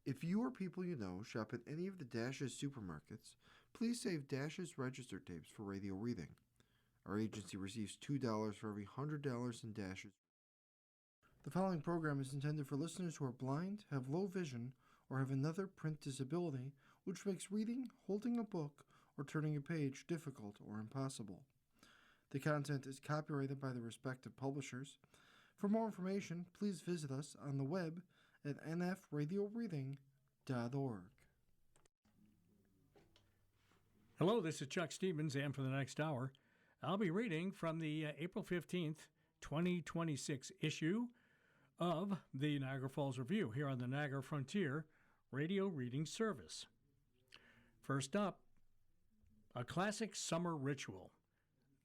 If you or people you know shop at any of the Dash's supermarkets, please save Dash's register tapes for radio reading. Our agency receives $2 for every $100 in Dash's. The following program is intended for listeners who are blind, have low vision, or have another print disability, which makes reading, holding a book, or turning a page difficult or impossible. The content is copyrighted by the respective publishers. For more information, please visit us on the web at nfradioreading.org. Hello, this is Chuck Stevens, and for the next hour, I'll be reading from the April 15th, 2026 issue of the Niagara Falls Review here on the Niagara Frontier Radio Reading Service. First up, a classic summer ritual.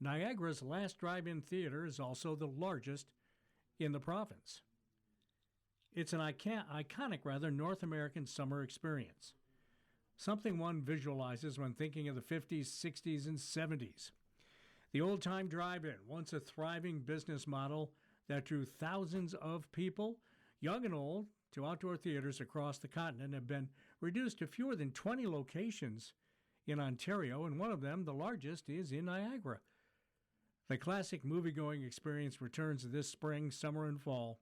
Niagara's last drive-in theater is also the largest in the province. It's an iconic North American summer experience, something one visualizes when thinking of the 50s, 60s, and 70s. The old-time drive-in, once a thriving business model that drew thousands of people, young and old, to outdoor theaters across the continent, have been reduced to fewer than 20 locations in Ontario, and one of them, the largest, is in Niagara. The classic movie-going experience returns this spring, summer, and fall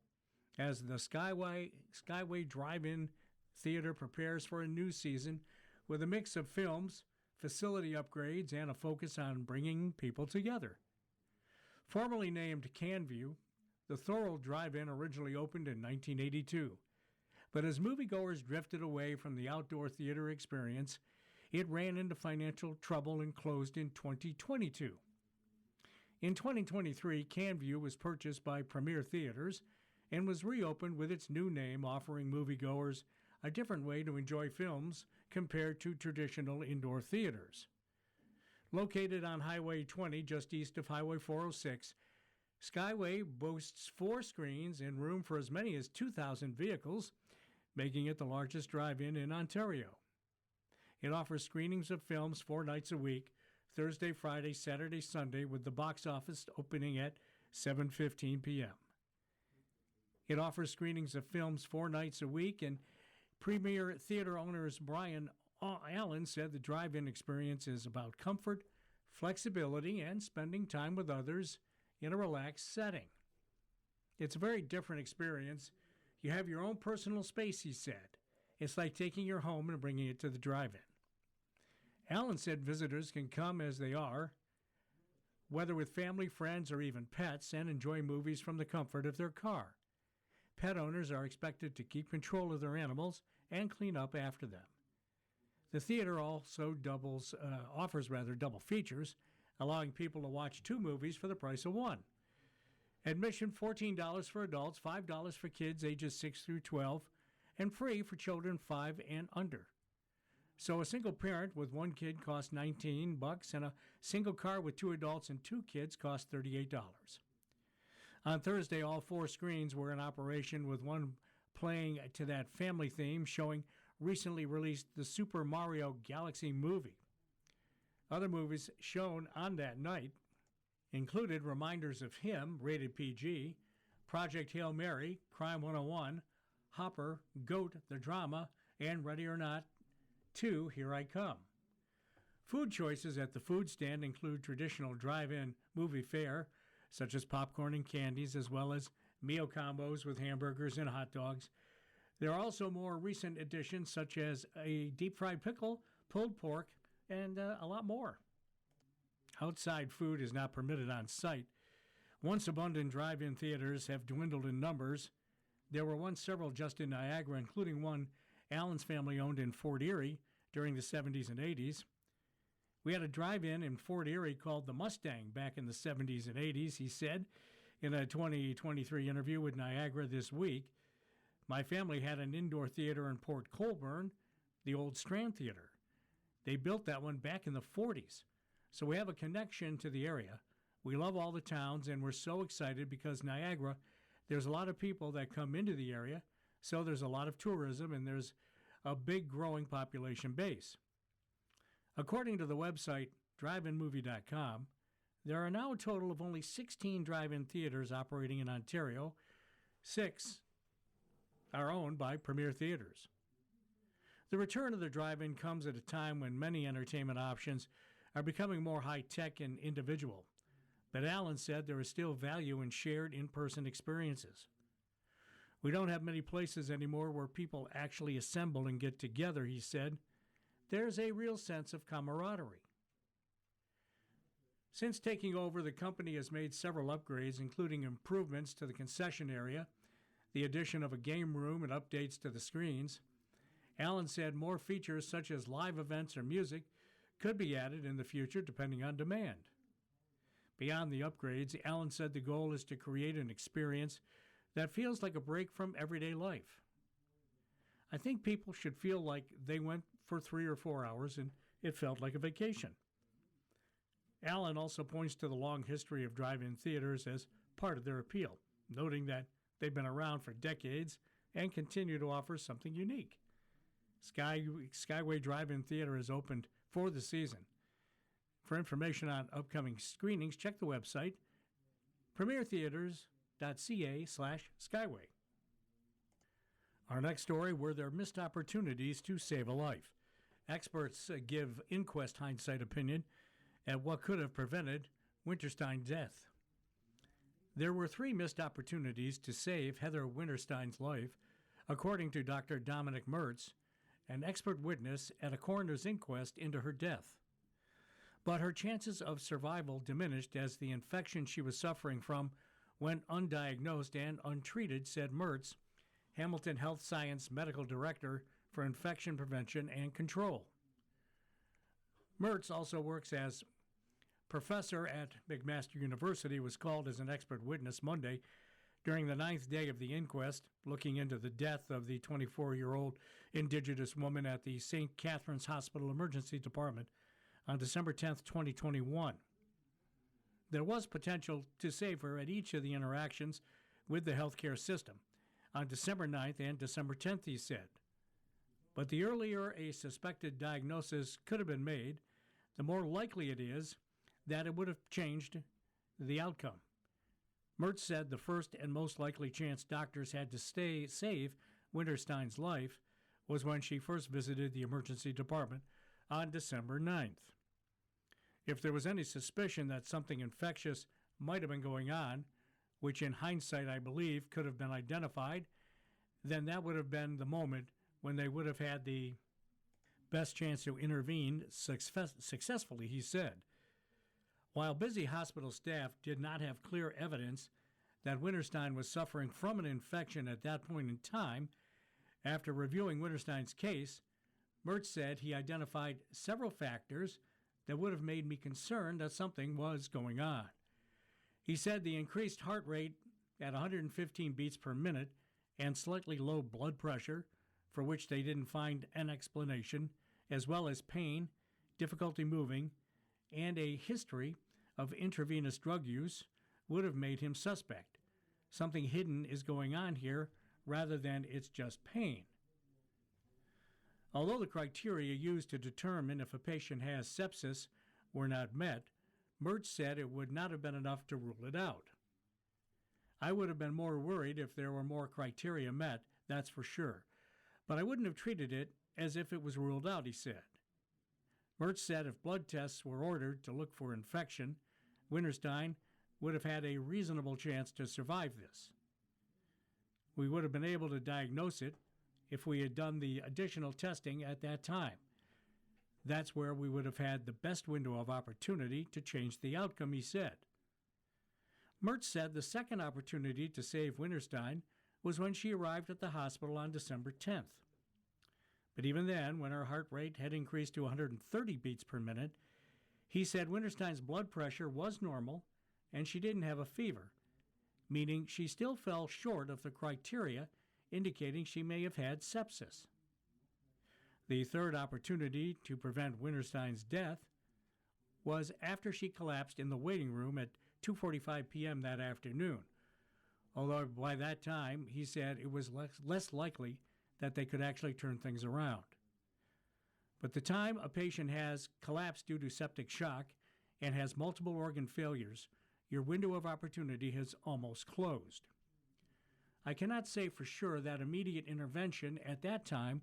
as the Skyway Drive-In Theater prepares for a new season with a mix of films, facility upgrades, and a focus on bringing people together. Formerly named Canview, the Thorold Drive-In originally opened in 1982. But as moviegoers drifted away from the outdoor theater experience, it ran into financial trouble and closed in 2022. In 2023, Canview was purchased by Premier Theaters and was reopened with its new name, offering moviegoers a different way to enjoy films compared to traditional indoor theaters. Located on Highway 20, just east of Highway 406, Skyway boasts 4 screens and room for as many as 2,000 vehicles, making it the largest drive-in in Ontario. It offers screenings of films 4 nights a week, Thursday, Friday, Saturday, Sunday, with the box office opening at 7:15 p.m. It offers screenings of films 4 nights a week, and Premier Theater owners Brian Allen said the drive-in experience is about comfort, flexibility, and spending time with others in a relaxed setting. It's a very different experience. You have your own personal space, he said. It's like taking your home and bringing it to the drive-in. Allen said visitors can come as they are, whether with family, friends, or even pets, and enjoy movies from the comfort of their car. Pet owners are expected to keep control of their animals and clean up after them. The theater also offers double features, allowing people to watch 2 movies for the price of 1. Admission $14 for adults, $5 for kids ages 6 through 12, and free for children 5 and under. So a single parent with 1 kid costs $19, and a single car with 2 adults and 2 kids costs $38. On Thursday, all 4 screens were in operation, with one playing to that family theme, showing recently released the Super Mario Galaxy movie. Other movies shown on that night included Reminders of Him, rated PG, Project Hail Mary, Crime 101, Hopper, Goat, the Drama, and Ready or Not 2, Here I Come. Food choices at the food stand include traditional drive-in movie fare, such as popcorn and candies, as well as meal combos with hamburgers and hot dogs. There are also more recent additions, such as a deep-fried pickle, pulled pork, and a lot more. Outside food is not permitted on site. Once abundant drive-in theaters have dwindled in numbers. There were once several just in Niagara, including one Allen's family owned in Fort Erie during the 70s and 80s. We had a drive-in in Fort Erie called the Mustang back in the 70s and 80s, he said in a 2023 interview with Niagara This Week. My family had an indoor theater in Port Colborne, the old Strand Theater. They built that one back in the 40s. So we have a connection to the area. We love all the towns, and we're so excited because Niagara, there's a lot of people that come into the area, so there's a lot of tourism, and there's a big growing population base. According to the website driveinmovie.com, there are now a total of only 16 drive-in theaters operating in Ontario. 6 are owned by Premier Theaters. The return of the drive-in comes at a time when many entertainment options are becoming more high-tech and individual. But Allen said there is still value in shared in-person experiences. We don't have many places anymore where people actually assemble and get together, he said. There's a real sense of camaraderie. Since taking over, the company has made several upgrades, including improvements to the concession area, the addition of a game room, and updates to the screens. Allen said more features such as live events or music could be added in the future depending on demand. Beyond the upgrades, Allen said the goal is to create an experience that feels like a break from everyday life. I think people should feel like they went for 3 or 4 hours and it felt like a vacation. Allen also points to the long history of drive-in theaters as part of their appeal, noting that they've been around for decades and continue to offer something unique. Skyway Drive-In Theater is opened for the season. For information on upcoming screenings, check the website premiertheaters.ca/skyway. Our next story: were there missed opportunities to save a life? Experts give inquest hindsight opinion at what could have prevented Winterstein's death. There were 3 missed opportunities to save Heather Winterstein's life, according to Dr. Dominic Mertz, an expert witness at a coroner's inquest into her death. But her chances of survival diminished as the infection she was suffering from went undiagnosed and untreated, said Mertz, Hamilton Health Science Medical Director for Infection Prevention and Control. Mertz also works as professor at McMaster University, was called as an expert witness Monday during the 9th day of the inquest, looking into the death of the 24-year-old Indigenous woman at the St. Catherine's Hospital Emergency Department on December 10, 2021. There was potential to save her at each of the interactions with the healthcare system on December 9th and December 10th, he said. But the earlier a suspected diagnosis could have been made, the more likely it is that it would have changed the outcome. Mertz said the first and most likely chance doctors had to save Winterstein's life was when she first visited the emergency department on December 9th. If there was any suspicion that something infectious might have been going on, which in hindsight I believe could have been identified, then that would have been the moment when they would have had the best chance to intervene successfully, he said. While busy hospital staff did not have clear evidence that Winterstein was suffering from an infection at that point in time, after reviewing Winterstein's case, Mertz said he identified several factors that would have made me concerned that something was going on. He said the increased heart rate at 115 beats per minute and slightly low blood pressure, for which they didn't find an explanation, as well as pain, difficulty moving, and a history of intravenous drug use would have made him suspect. Something hidden is going on here rather than it's just pain. Although the criteria used to determine if a patient has sepsis were not met, Mertz said it would not have been enough to rule it out. I would have been more worried if there were more criteria met, that's for sure, but I wouldn't have treated it as if it was ruled out, he said. Mertz said if blood tests were ordered to look for infection, Winterstein would have had a reasonable chance to survive this. We would have been able to diagnose it if we had done the additional testing at that time. That's where we would have had the best window of opportunity to change the outcome, he said. Mertz said the second opportunity to save Winterstein was when she arrived at the hospital on December 10th. But even then, when her heart rate had increased to 130 beats per minute, he said Winterstein's blood pressure was normal and she didn't have a fever, meaning she still fell short of the criteria indicating she may have had sepsis. The third opportunity to prevent Winterstein's death was after she collapsed in the waiting room at 2:45 p.m. that afternoon, although by that time he said it was less likely that they could actually turn things around. But the time a patient has collapsed due to septic shock and has multiple organ failures, your window of opportunity has almost closed. I cannot say for sure that immediate intervention at that time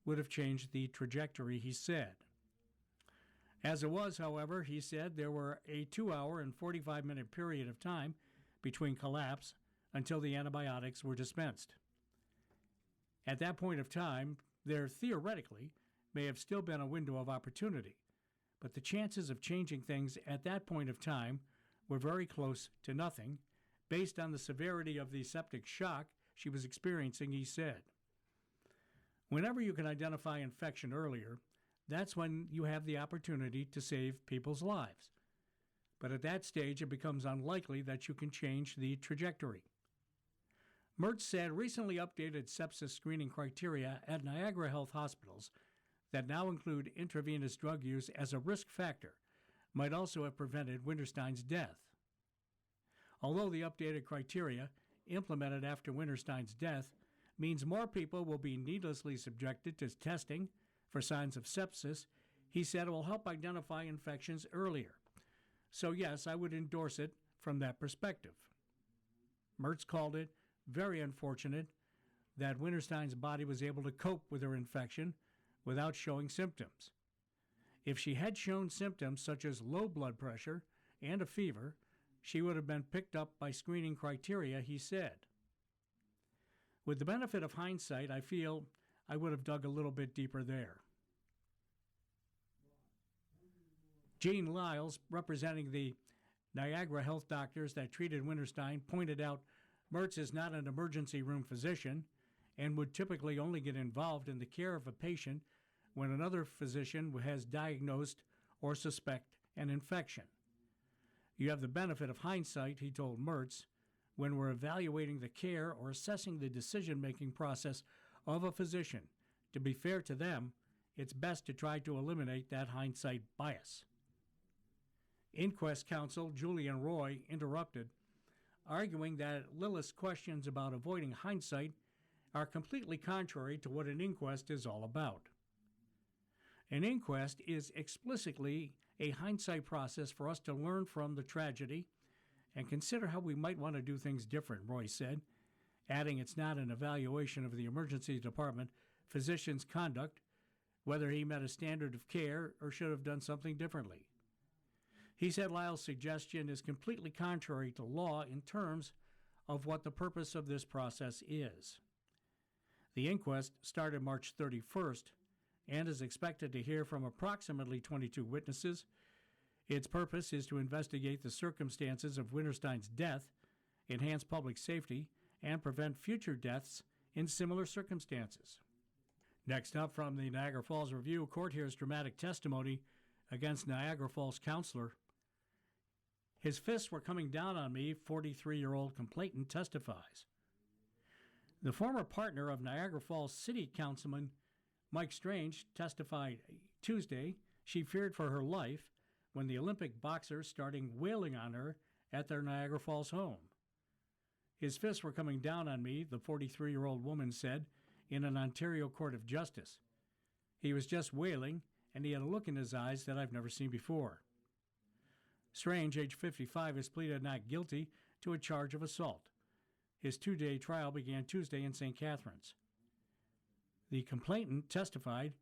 would have changed the trajectory, he said. As it was, however, he said there were a 2-hour and 45-minute period of time between collapse until the antibiotics were dispensed. At that point of time, there theoretically may have still been a window of opportunity, but the chances of changing things at that point of time were very close to nothing, based on the severity of the septic shock she was experiencing, he said. Whenever you can identify infection earlier, that's when you have the opportunity to save people's lives. But at that stage, it becomes unlikely that you can change the trajectory. Mertz said recently updated sepsis screening criteria at Niagara Health hospitals that now include intravenous drug use as a risk factor might also have prevented Winterstein's death. Although the updated criteria, implemented after Winterstein's death, means more people will be needlessly subjected to testing for signs of sepsis, he said it will help identify infections earlier. So yes, I would endorse it from that perspective. Mertz called it very unfortunate that Winterstein's body was able to cope with her infection without showing symptoms. If she had shown symptoms such as low blood pressure and a fever, she would have been picked up by screening criteria, he said. With the benefit of hindsight, I feel I would have dug a little bit deeper there. Jean Lyles, representing the Niagara Health doctors that treated Winterstein, pointed out Mertz is not an emergency room physician and would typically only get involved in the care of a patient when another physician has diagnosed or suspect an infection. You have the benefit of hindsight, he told Mertz, when we're evaluating the care or assessing the decision-making process of a physician. To be fair to them, it's best to try to eliminate that hindsight bias. Inquest counsel Julian Roy interrupted, arguing that Lillis' questions about avoiding hindsight are completely contrary to what an inquest is all about. An inquest is explicitly a hindsight process for us to learn from the tragedy and consider how we might want to do things different, Roy said, adding it's not an evaluation of the emergency department physician's conduct, whether he met a standard of care or should have done something differently. He said Lyle's suggestion is completely contrary to law in terms of what the purpose of this process is. The inquest started March 31st and is expected to hear from approximately 22 witnesses. Its purpose is to investigate the circumstances of Winterstein's death, enhance public safety, and prevent future deaths in similar circumstances. Next up from the Niagara Falls Review, court hears dramatic testimony against Niagara Falls counselor. His fists were coming down on me, 43-year-old complainant testifies. The former partner of Niagara Falls City Councilman Mike Strange testified Tuesday she feared for her life when the Olympic boxer started wailing on her at their Niagara Falls home. His fists were coming down on me, the 43-year-old woman said in an Ontario court of justice. He was just wailing, and he had a look in his eyes that I've never seen before. Strange, age 55, has pleaded not guilty to a charge of assault. His 2-day trial began Tuesday in St. Catharines. The complainant testified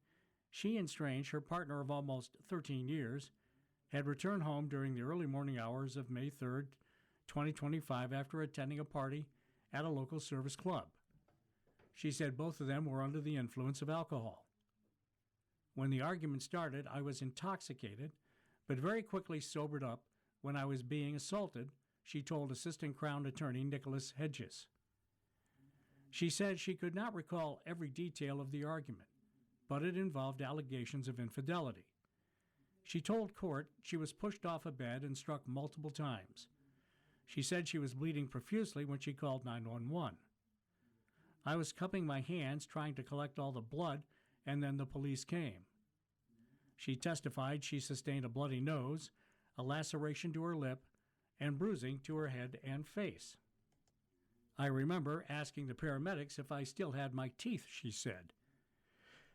she and Strange, her partner of almost 13 years, had returned home during the early morning hours of May 3, 2025, after attending a party at a local service club. She said both of them were under the influence of alcohol. When the argument started, I was intoxicated, but very quickly sobered up when I was being assaulted, she told Assistant Crown Attorney Nicholas Hedges. She said she could not recall every detail of the argument, but it involved allegations of infidelity. She told court she was pushed off a bed and struck multiple times. She said she was bleeding profusely when she called 911. I was cupping my hands trying to collect all the blood, and then the police came. She testified she sustained a bloody nose, a laceration to her lip, and bruising to her head and face. I remember asking the paramedics if I still had my teeth, she said.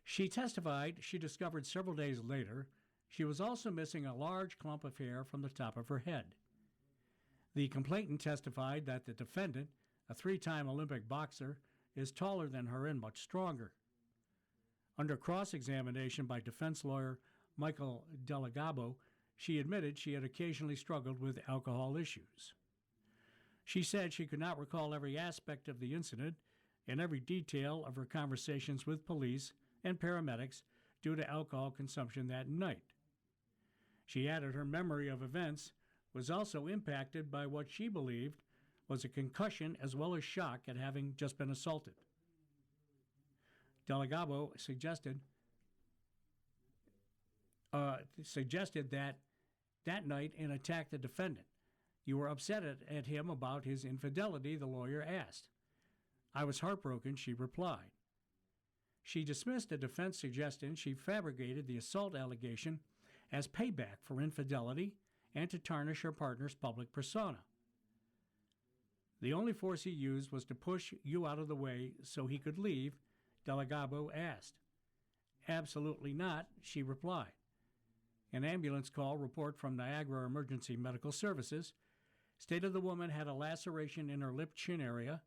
She testified she discovered several days later she was also missing a large clump of hair from the top of her head. The complainant testified that the defendant, a 3-time Olympic boxer, is taller than her and much stronger. Under cross-examination by defense lawyer Michael Delagabo, she admitted she had occasionally struggled with alcohol issues. She said she could not recall every aspect of the incident and every detail of her conversations with police and paramedics due to alcohol consumption that night. She added her memory of events was also impacted by what she believed was a concussion as well as shock at having just been assaulted. Delagabo suggested that night and attacked the defendant. You were upset at him about his infidelity, the lawyer asked. I was heartbroken, she replied. She dismissed the defense suggestion she fabricated the assault allegation as payback for infidelity and to tarnish her partner's public persona. The only force he used was to push you out of the way so he could leave, Delagabo asked. Absolutely not, she replied. An ambulance call report from Niagara Emergency Medical Services stated the woman had a laceration in her lip-chin area,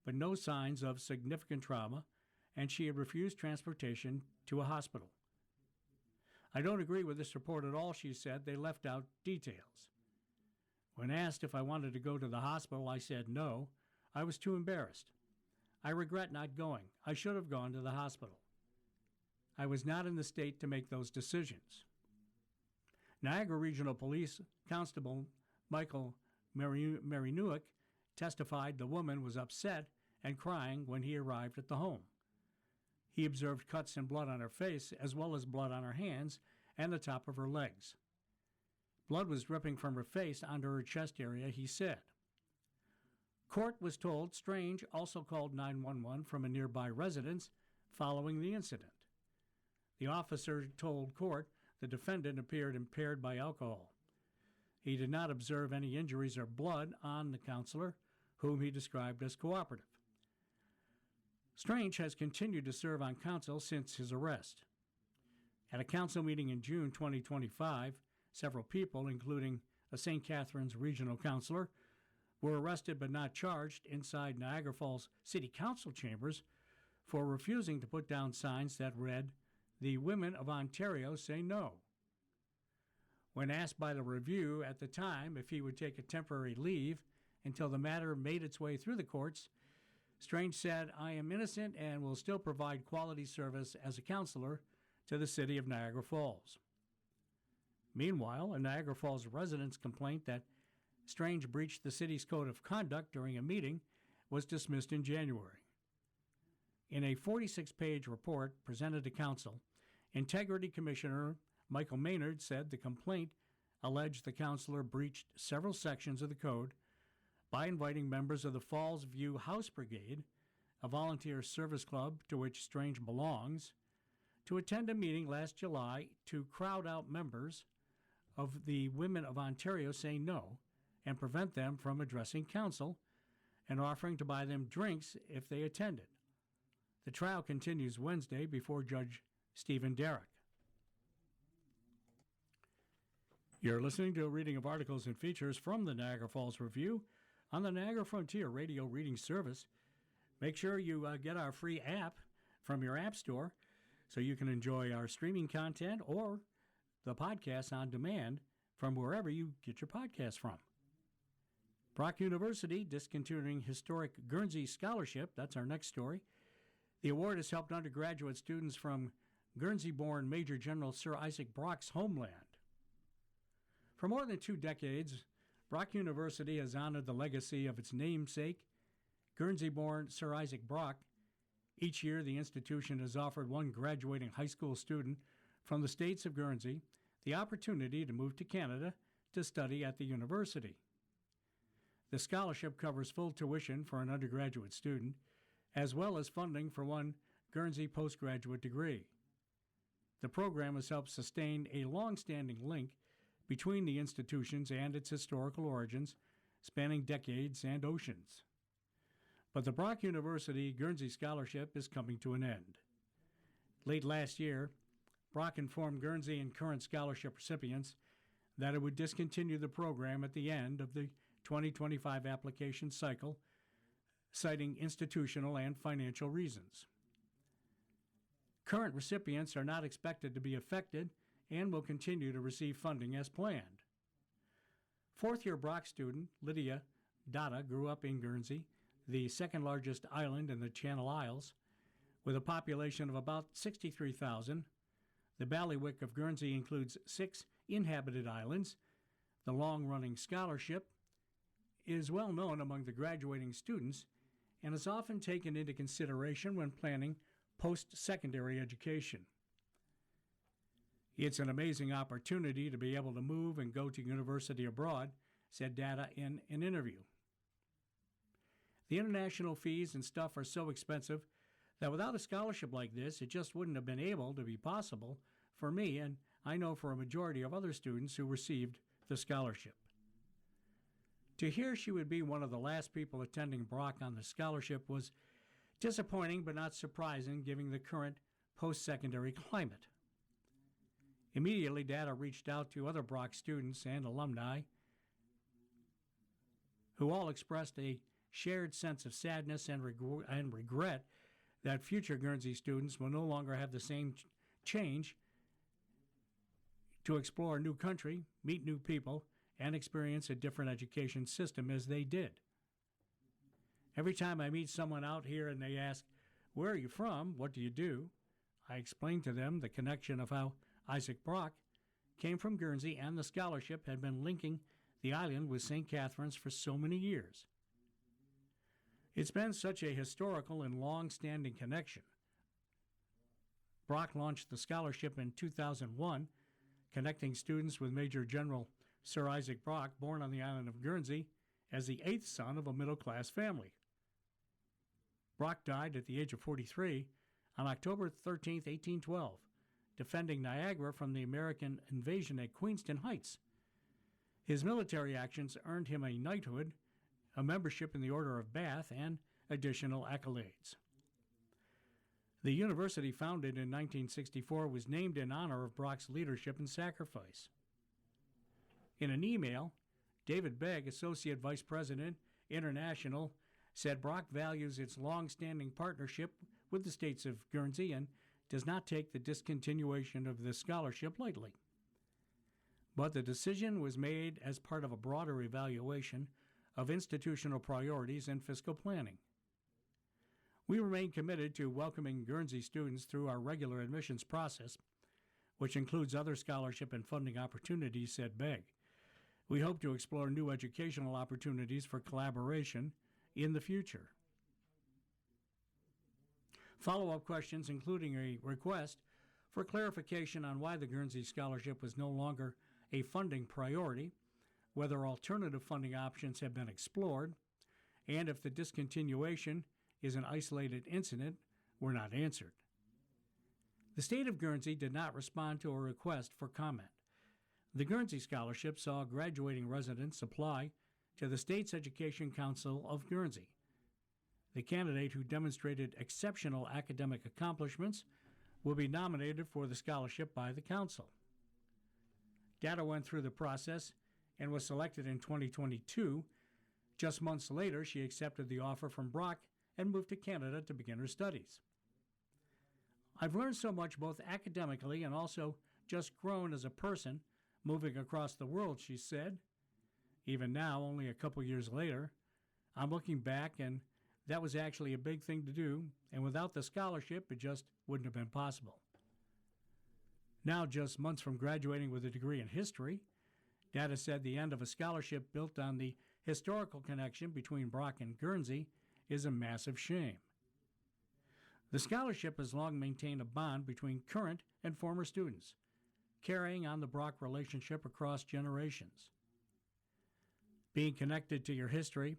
but no signs of significant trauma, and she had refused transportation to a hospital. I don't agree with this report at all, she said. They left out details. When asked if I wanted to go to the hospital, I said no. I was too embarrassed. I regret not going. I should have gone to the hospital. I was not in the state to make those decisions. Niagara Regional Police Constable Michael Marinuik testified the woman was upset and crying when he arrived at the home. He observed cuts and blood on her face as well as blood on her hands and the top of her legs. Blood was dripping from her face onto her chest area, he said. Court was told Strange also called 911 from a nearby residence following the incident. The officer told court the defendant appeared impaired by alcohol. He did not observe any injuries or blood on the counselor, whom he described as cooperative. Strange has continued to serve on council since his arrest. At a council meeting in June 2025, several people, including a St. Catharines regional councilor, were arrested but not charged inside Niagara Falls City Council chambers for refusing to put down signs that read, "The Women of Ontario Say No." When asked by the Review at the time if he would take a temporary leave until the matter made its way through the courts, Strange said, I am innocent and will still provide quality service as a counselor to the city of Niagara Falls. Meanwhile, a Niagara Falls resident's complaint that Strange breached the city's code of conduct during a meeting was dismissed in January. In a 46-page report presented to council, Integrity Commissioner Michael Maynard said the complaint alleged the counselor breached several sections of the code by inviting members of the Falls View House Brigade, a volunteer service club to which Strange belongs, to attend a meeting last July to crowd out members of the Women of Ontario Say No and prevent them from addressing council and offering to buy them drinks if they attended. The trial continues Wednesday before Judge Stephen Derrick. You're listening to a reading of articles and features from the Niagara Falls Review on the Niagara Frontier Radio Reading Service. Make sure you get our free app from your app store so you can enjoy our streaming content or the podcast on demand from wherever you get your podcasts from. Brock University discontinuing historic Guernsey scholarship. That's our next story. The award has helped undergraduate students from Guernsey-born Major General Sir Isaac Brock's homeland. For more than 2 decades, Brock University has honored the legacy of its namesake, Guernsey-born Sir Isaac Brock. Each year, the institution has offered one graduating high school student from the States of Guernsey the opportunity to move to Canada to study at the university. The scholarship covers full tuition for an undergraduate student, as well as funding for one Guernsey postgraduate degree. The program has helped sustain a long-standing link between the institutions and its historical origins, spanning decades and oceans. But the Brock University Guernsey Scholarship is coming to an end. Late last year, Brock informed Guernsey and current scholarship recipients that it would discontinue the program at the end of the 2025 application cycle, citing institutional and financial reasons. Current recipients are not expected to be affected and will continue to receive funding as planned. Fourth-year Brock student Lydia Dada grew up in Guernsey, the second largest island in the Channel Isles, with a population of about 63,000. The bailiwick of Guernsey includes 6 inhabited islands. The long-running scholarship is well known among the graduating students and is often taken into consideration when planning post-secondary education. It's an amazing opportunity to be able to move and go to university abroad, said Dada in an interview. The international fees and stuff are so expensive that without a scholarship like this, it just wouldn't have been able to be possible for me, and I know for a majority of other students who received the scholarship. To hear she would be one of the last people attending Brock on the scholarship was disappointing but not surprising given the current post-secondary climate. Immediately, Dada reached out to other Brock students and alumni who all expressed a shared sense of sadness and regret that future Guernsey students will no longer have the same change to explore a new country, meet new people, and experience a different education system as they did. Every time I meet someone out here and they ask, "Where are you from? What do you do?" I explain to them the connection of how Isaac Brock came from Guernsey and the scholarship had been linking the island with St. Catharines for so many years. It's been such a historical and long-standing connection. Brock launched the scholarship in 2001, connecting students with Major General Sir Isaac Brock, born on the island of Guernsey, as the 8th son of a middle-class family. Brock died at the age of 43 on October 13, 1812, defending Niagara from the American invasion at Queenston Heights. His military actions earned him a knighthood, a membership in the Order of Bath, and additional accolades. The university, founded in 1964, was named in honor of Brock's leadership and sacrifice. In an email, David Begg, Associate Vice President, International, said Brock values its long-standing partnership with the states of Guernsey and does not take the discontinuation of this scholarship lightly. But the decision was made as part of a broader evaluation of institutional priorities and fiscal planning. We remain committed to welcoming Guernsey students through our regular admissions process, which includes other scholarship and funding opportunities, said Begg. We hope to explore new educational opportunities for collaboration in the future. Follow-up questions, including a request for clarification on why the Guernsey Scholarship was no longer a funding priority, whether alternative funding options have been explored, and if the discontinuation is an isolated incident, were not answered. The state of Guernsey did not respond to a request for comment. The Guernsey Scholarship saw graduating residents apply to the state's Education Council of Guernsey. The candidate who demonstrated exceptional academic accomplishments will be nominated for the scholarship by the council. Dada went through the process and was selected in 2022. Just months later, she accepted the offer from Brock and moved to Canada to begin her studies. I've learned so much both academically and also just grown as a person moving across the world, she said. Even now, only a couple years later, I'm looking back and that was actually a big thing to do, and without the scholarship, it just wouldn't have been possible. Now, just months from graduating with a degree in history, Dada said the end of a scholarship built on the historical connection between Brock and Guernsey is a massive shame. The scholarship has long maintained a bond between current and former students, carrying on the Brock relationship across generations. Being connected to your history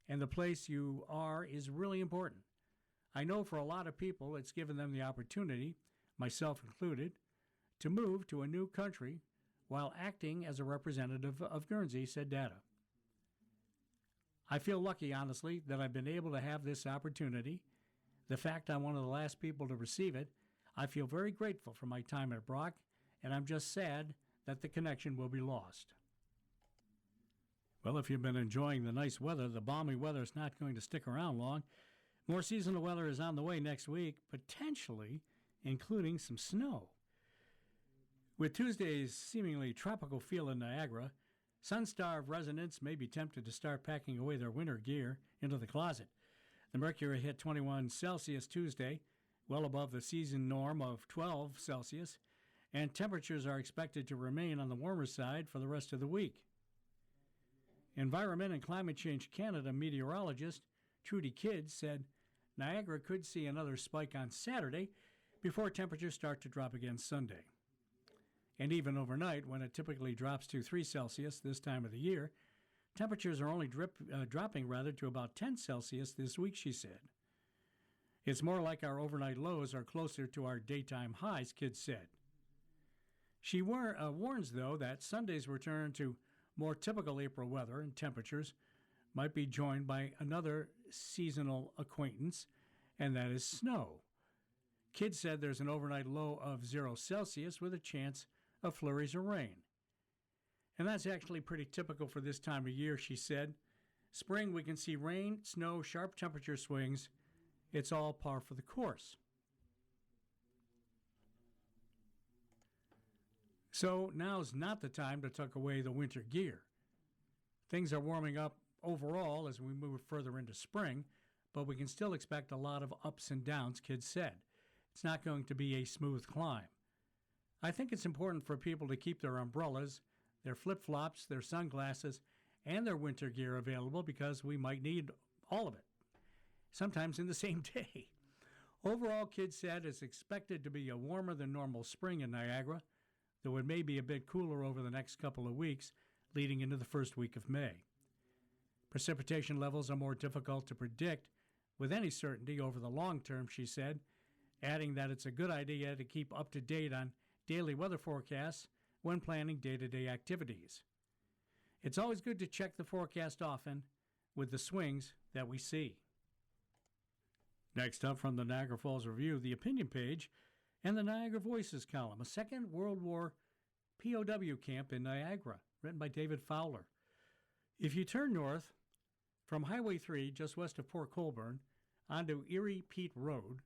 and the place you are is really important. I know for a lot of people it's given them the opportunity, myself included, to move to a new country while acting as a representative of Guernsey, said Dada. I feel lucky, honestly, that I've been able to have this opportunity. The fact I'm one of the last people to receive it, I feel very grateful for my time at Brock, and I'm just sad that the connection will be lost. Well, if you've been enjoying the nice weather, the balmy weather is not going to stick around long. More seasonal weather is on the way next week, potentially including some snow. With Tuesday's seemingly tropical feel in Niagara, sun-starved residents may be tempted to start packing away their winter gear into the closet. The mercury hit 21 Celsius Tuesday, well above the season norm of 12 Celsius, and temperatures are expected to remain on the warmer side for the rest of the week. Environment and Climate Change Canada meteorologist Trudy Kidd said Niagara could see another spike on Saturday before temperatures start to drop again Sunday. And even overnight, when it typically drops to 3 Celsius this time of the year, temperatures are only dropping to about 10 Celsius this week, she said. It's more like our overnight lows are closer to our daytime highs, Kidd said. She warns, though, that Sunday's return to more typical April weather and temperatures might be joined by another seasonal acquaintance, and that is snow. Kidd said there's an overnight low of 0 Celsius with a chance of flurries of rain. And that's actually pretty typical for this time of year, she said. Spring, we can see rain, snow, sharp temperature swings. It's all par for the course. So now's not the time to tuck away the winter gear. Things are warming up overall as we move further into spring, but we can still expect a lot of ups and downs, Kidd said. It's not going to be a smooth climb. I think it's important for people to keep their umbrellas, their flip-flops, their sunglasses, and their winter gear available because we might need all of it, sometimes in the same day. Overall, Kidd said it's expected to be a warmer than normal spring in Niagara, though it may be a bit cooler over the next couple of weeks leading into the first week of May. Precipitation levels are more difficult to predict with any certainty over the long term, she said, adding that it's a good idea to keep up to date on daily weather forecasts when planning day-to-day activities. It's always good to check the forecast often with the swings that we see. Next up from the Niagara Falls Review, the opinion page and the Niagara Voices column, a Second World War POW camp in Niagara, written by David Fowler. If you turn north from Highway 3 just west of Port Colborne onto Erie Peat Road,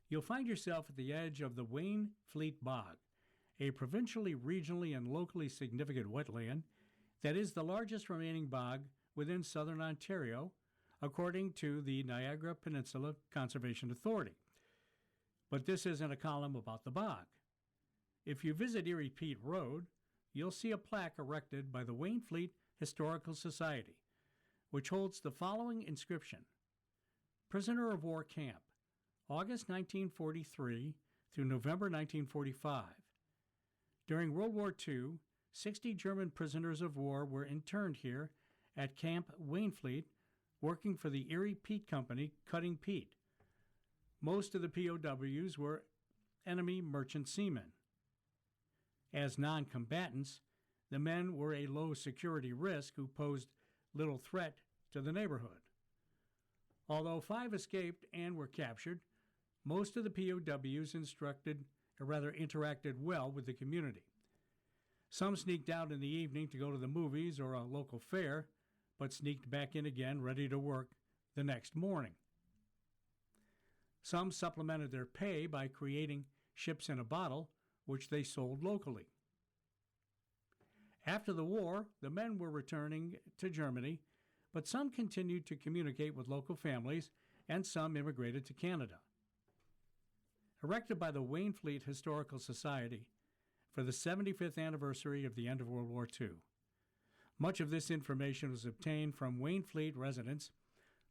you'll find yourself at the edge of the Wainfleet Bog, a provincially, regionally, and locally significant wetland that is the largest remaining bog within southern Ontario, according to the Niagara Peninsula Conservation Authority. But this isn't a column about the bog. If you visit Erie Peat Road, you'll see a plaque erected by the Wainfleet Historical Society, which holds the following inscription: Prisoner of War Camp, August 1943 through November 1945. During World War II, 60 German prisoners of war were interned here at Camp Wainfleet, working for the Erie Peat Company cutting peat. Most of the POWs were enemy merchant seamen. As non-combatants, the men were a low-security risk who posed little threat to the neighborhood. Although 5 escaped and were captured, most of the POWs interacted well with the community. Some sneaked out in the evening to go to the movies or a local fair, but sneaked back in again ready to work the next morning. Some supplemented their pay by creating ships in a bottle, which they sold locally. After the war, the men were returning to Germany, but some continued to communicate with local families, and some immigrated to Canada. Erected by the Wainfleet Historical Society for the 75th anniversary of the end of World War II. Much of this information was obtained from Wainfleet residents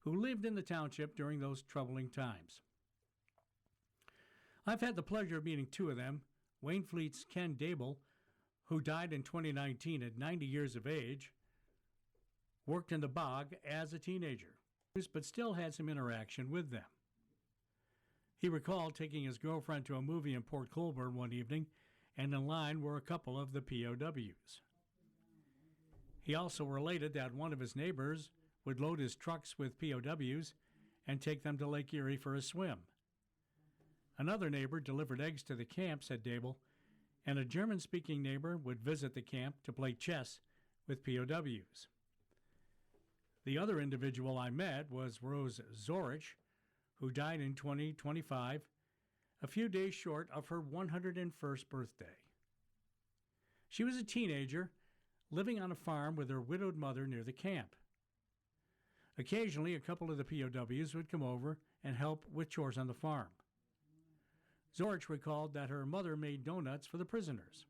who lived in the township during those troubling times. I've had the pleasure of meeting 2 of them. Wainfleet's Ken Dable, who died in 2019 at 90 years of age, worked in the bog as a teenager, but still had some interaction with them. He recalled taking his girlfriend to a movie in Port Colborne one evening, and in line were a couple of the POWs. He also related that one of his neighbors would load his trucks with POWs and take them to Lake Erie for a swim. Another neighbor delivered eggs to the camp, said Dable, and a German-speaking neighbor would visit the camp to play chess with POWs. The other individual I met was Rose Zorich, who died in 2025, a few days short of her 101st birthday. She was a teenager living on a farm with her widowed mother near the camp. Occasionally, a couple of the POWs would come over and help with chores on the farm. Zorich recalled that her mother made donuts for the prisoners.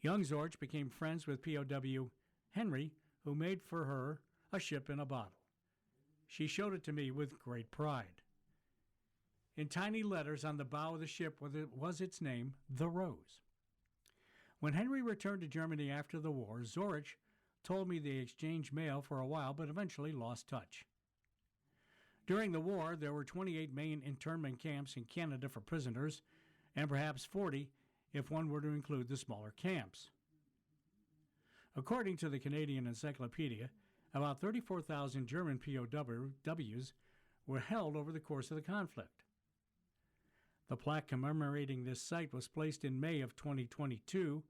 Young Zorich became friends with POW Henry, who made for her a ship in a bottle. She showed it to me with great pride. In tiny letters on the bow of the ship was its name, The Rose. When Henry returned to Germany after the war, Zorich told me they exchanged mail for a while but eventually lost touch. During the war, there were 28 main internment camps in Canada for prisoners, and perhaps 40 if one were to include the smaller camps. According to the Canadian Encyclopedia, about 34,000 German POWs were held over the course of the conflict. The plaque commemorating this site was placed in May of 2022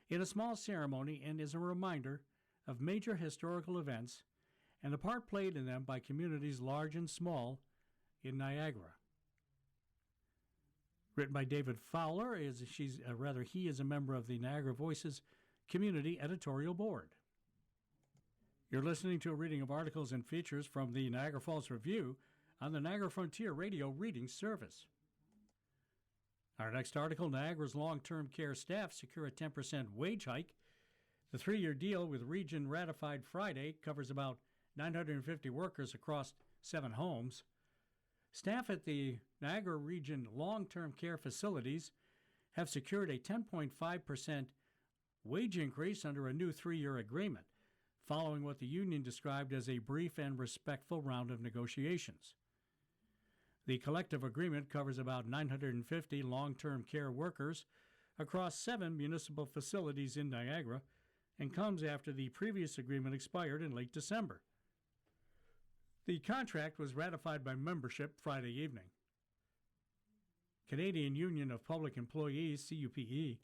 in a small ceremony and is a reminder of major historical events and the part played in them by communities large and small in Niagara. Written by David Fowler, he is a member of the Niagara Voices Community Editorial Board. You're listening to a reading of articles and features from the Niagara Falls Review on the Niagara Frontier Radio Reading Service. Our next article, Niagara's long-term care staff secure a 10% wage hike. The 3-year deal with Region ratified Friday covers about 950 workers across 7 homes. Staff at the Niagara Region long-term care facilities have secured a 10.5% wage increase under a new 3-year agreement, following what the union described as a brief and respectful round of negotiations. The collective agreement covers about 950 long-term care workers across 7 municipal facilities in Niagara and comes after the previous agreement expired in late December. The contract was ratified by membership Friday evening. Canadian Union of Public Employees, CUPE,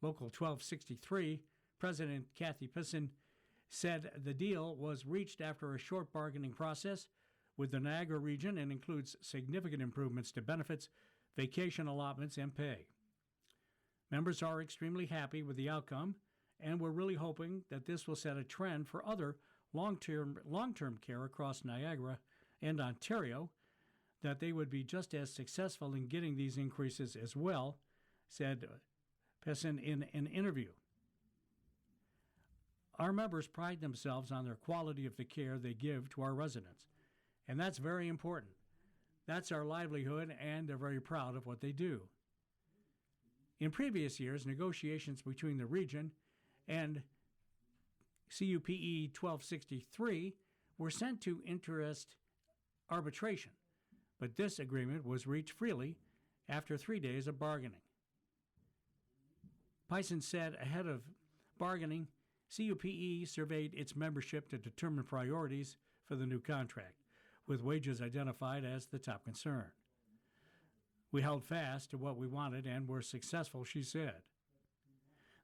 Local 1263, President Kathy Pisson, said the deal was reached after a short bargaining process with the Niagara region and includes significant improvements to benefits, vacation allotments, and pay. Members are extremely happy with the outcome, and we're really hoping that this will set a trend for other long-term care across Niagara and Ontario, that they would be just as successful in getting these increases as well, said Pessin in an interview. Our members pride themselves on their quality of the care they give to our residents, and that's very important. That's our livelihood, and they're very proud of what they do. In previous years, negotiations between the region and CUPE 1263 were sent to interest arbitration, but this agreement was reached freely after 3 days of bargaining. Pison said ahead of bargaining, CUPE surveyed its membership to determine priorities for the new contract, with wages identified as the top concern. We held fast to what we wanted and were successful, she said.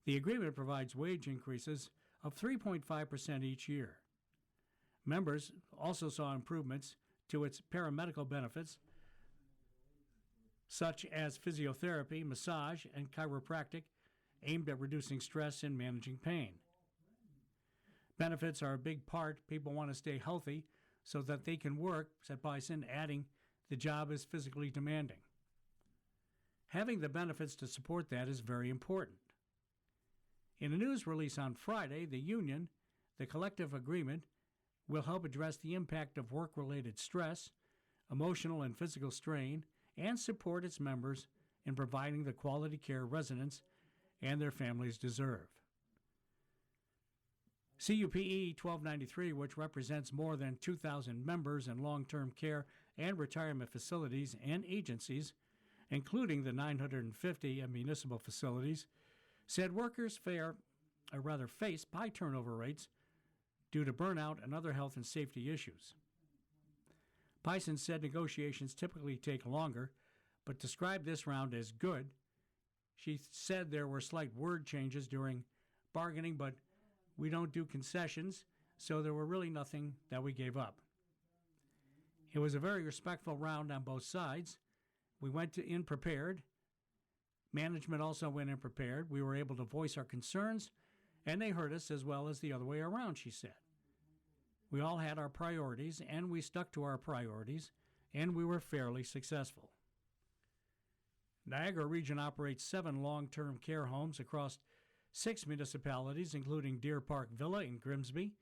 The agreement provides wage increases of 3.5% each year. Members also saw improvements to its paramedical benefits, such as physiotherapy, massage, and chiropractic, aimed at reducing stress and managing pain. Benefits are a big part. People want to stay healthy so that they can work, said Bison, adding, the job is physically demanding. Having the benefits to support that is very important. In a news release on Friday, the union, the collective agreement, will help address the impact of work-related stress, emotional and physical strain, and support its members in providing the quality care residents and their families deserve. CUPE 1293, which represents more than 2,000 members in long-term care and retirement facilities and agencies, including the 950 municipal facilities, said workers face high turnover rates due to burnout and other health and safety issues. Pison said negotiations typically take longer, but described this round as good. She said there were slight word changes during bargaining, but we don't do concessions, so there were really nothing that we gave up. It was a very respectful round on both sides. We went in prepared. Management also went in prepared. We were able to voice our concerns, and they heard us as well as the other way around, she said. We all had our priorities, and we stuck to our priorities, and we were fairly successful. Niagara Region operates 7 long-term care homes across 6 municipalities, including Deer Park Villa in Grimsby,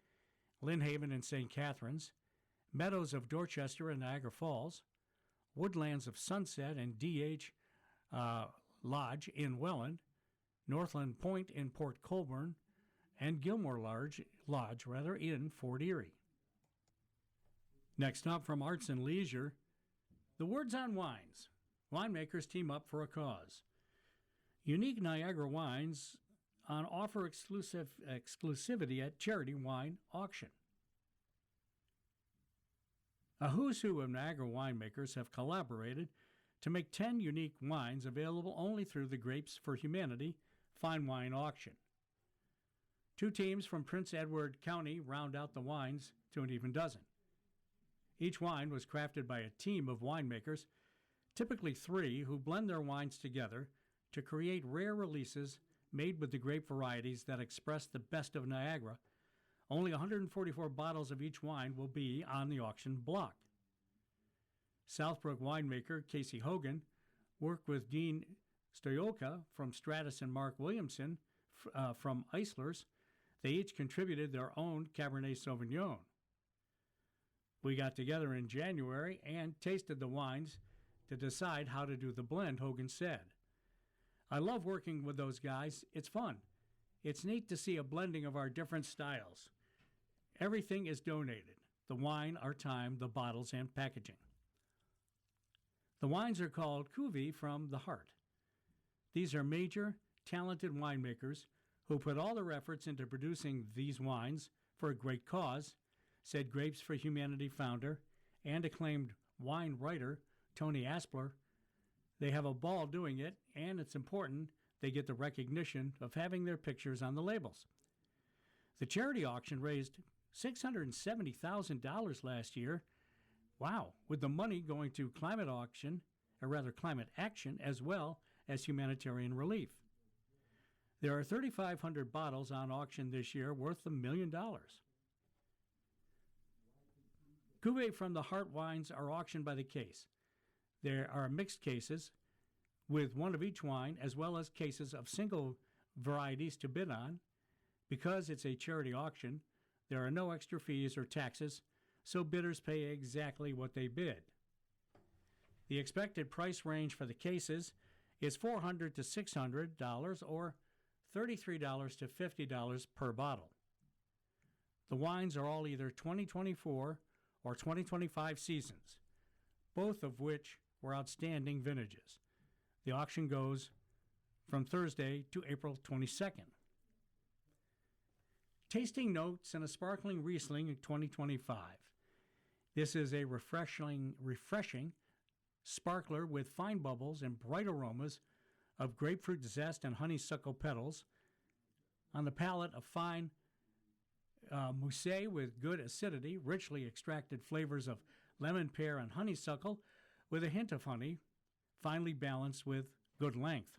Lynn Haven in St. Catharines, Meadows of Dorchester and Niagara Falls, Woodlands of Sunset and D.H. Lodge in Welland, Northland Point in Port Colborne, and Gilmore Lodge in Fort Erie. Next up from Arts and Leisure, the words on wines. Winemakers team up for a cause. Unique Niagara wines on offer exclusivity at charity wine auction. A who's who of Niagara winemakers have collaborated to make 10 unique wines available only through the Grapes for Humanity fine wine auction. 2 teams from Prince Edward County round out the wines to an even dozen. Each wine was crafted by a team of winemakers, typically 3, who blend their wines together to create rare releases made with the grape varieties that express the best of Niagara. Only 144 bottles of each wine will be on the auction block. Southbrook winemaker Casey Hogan worked with Dean Stoyoka from Stratus and Mark Williamson from Eislers. They each contributed their own Cabernet Sauvignon. We got together in January and tasted the wines to decide how to do the blend, Hogan said. I love working with those guys. It's fun. It's neat to see a blending of our different styles. Everything is donated. The wine, our time, the bottles, and packaging. The wines are called Cuvée from the Heart. These are major, talented winemakers who put all their efforts into producing these wines for a great cause, said Grapes for Humanity founder and acclaimed wine writer Tony Aspler. They have a ball doing it, and it's important they get the recognition of having their pictures on the labels. The charity auction raised $670,000 last year. Wow, with the money going to climate action, as well as humanitarian relief. There are 3,500 bottles on auction this year worth $1 million. Cuvée from the Heart wines are auctioned by the case. There are mixed cases with one of each wine, as well as cases of single varieties to bid on. Because it's a charity auction, there are no extra fees or taxes, so bidders pay exactly what they bid. The expected price range for the cases is $400 to $600 or $33 to $50 per bottle. The wines are all either 2024 or 2025 seasons, both of which were outstanding vintages. The auction goes from Thursday to April 22nd. Tasting notes and a sparkling Riesling in 2025. This is a refreshing sparkler with fine bubbles and bright aromas of grapefruit zest and honeysuckle petals. On the palate, a fine mousse with good acidity, richly extracted flavors of lemon, pear, and honeysuckle with a hint of honey, finely balanced with good length.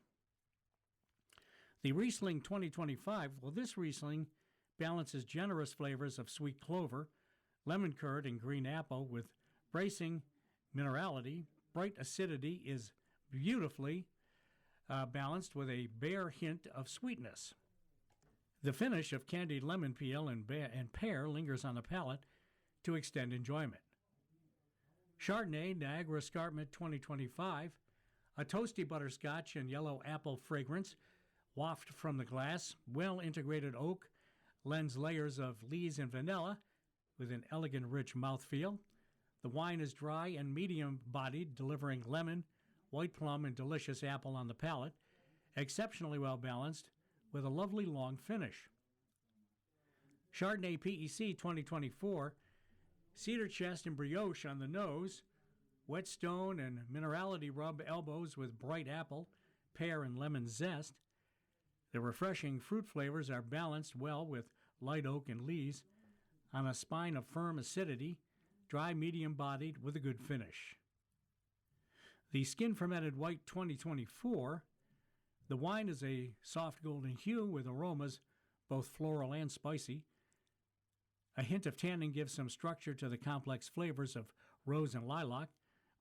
The Riesling 2025, this Riesling balances generous flavors of sweet clover, lemon curd, and green apple with bracing minerality. Bright acidity is beautifully balanced with a bare hint of sweetness. The finish of candied lemon peel and pear lingers on the palate to extend enjoyment. Chardonnay Niagara Escarpment 2025, a toasty butterscotch and yellow apple fragrance waft from the glass. Well-integrated oak lends layers of lees and vanilla with an elegant, rich mouthfeel. The wine is dry and medium-bodied, delivering lemon, white plum, and delicious apple on the palate. Exceptionally well-balanced with a lovely long finish. Chardonnay PEC 2024, cedar chest and brioche on the nose, whetstone and minerality rub elbows with bright apple, pear, and lemon zest. The refreshing fruit flavors are balanced well with light oak and lees on a spine of firm acidity, dry medium-bodied with a good finish. The Skin Fermented White 2024, the wine is a soft golden hue with aromas both floral and spicy. A hint of tannin gives some structure to the complex flavors of rose and lilac,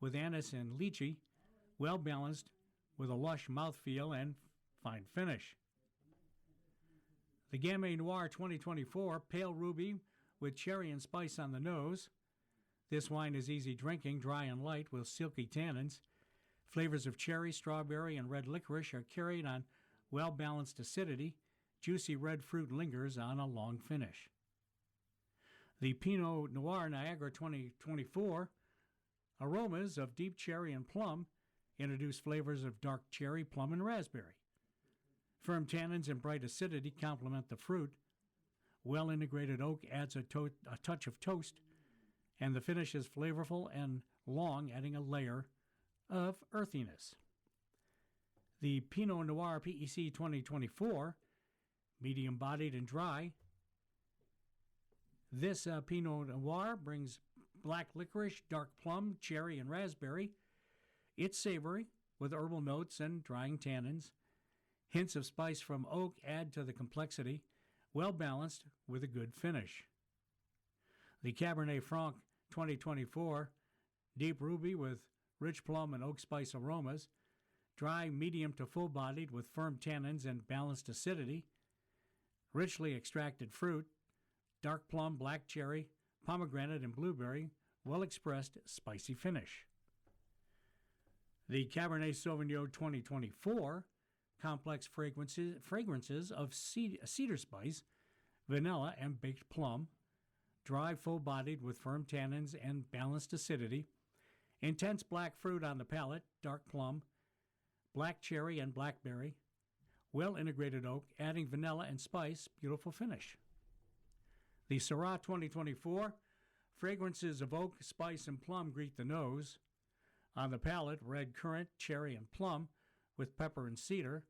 with anise and lychee, well balanced with a lush mouthfeel and fine finish. The Gamay Noir 2024, pale ruby with cherry and spice on the nose. This wine is easy drinking, dry and light with silky tannins. Flavors of cherry, strawberry, and red licorice are carried on well-balanced acidity. Juicy red fruit lingers on a long finish. The Pinot Noir Niagara 2024, aromas of deep cherry and plum introduce flavors of dark cherry, plum, and raspberry. Firm tannins and bright acidity complement the fruit. Well-integrated oak adds a touch of toast, and the finish is flavorful and long, adding a layer of earthiness. The Pinot Noir PEC 2024, medium-bodied and dry. This Pinot Noir brings black licorice, dark plum, cherry, and raspberry. It's savory with herbal notes and drying tannins. Hints of spice from oak add to the complexity, well balanced with a good finish. The Cabernet Franc 2024, deep ruby with rich plum and oak spice aromas, dry, medium to full-bodied with firm tannins and balanced acidity, richly extracted fruit, dark plum, black cherry, pomegranate, and blueberry, well-expressed, spicy finish. The Cabernet Sauvignon 2024, complex fragrances of cedar spice, vanilla, and baked plum, dry, full-bodied with firm tannins and balanced acidity, intense black fruit on the palate, dark plum, black cherry, and blackberry, well-integrated oak, adding vanilla and spice, beautiful finish. The Syrah 2024, fragrances of oak, spice, and plum greet the nose. On the palate, red currant, cherry, and plum with pepper and cedar.